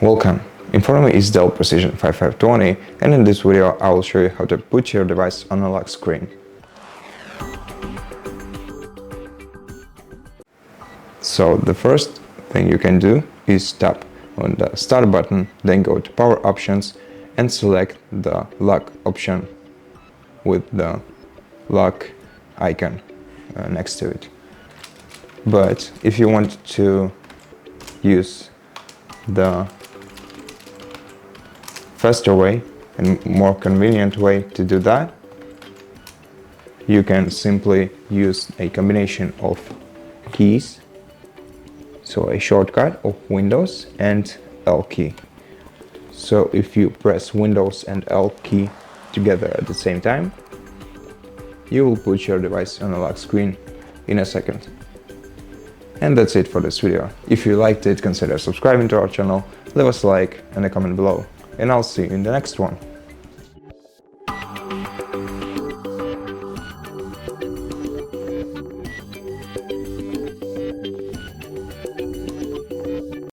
Welcome. In front of me is DELL Precision 5520, and in this video I will show you how to put your device on a lock screen. So the first thing you can do is tap on the start button, then go to power options and select the lock option with the lock icon next to it. But if you want to use the faster way and more convenient way to do that, you can simply use a combination of keys, so a shortcut of Windows and L key. So if you press Windows and L key together at the same time, you will put your device on a lock screen in a second. And that's it for this video. If you liked it, consider subscribing to our channel, leave us a like and a comment below, and I'll see you in the next one.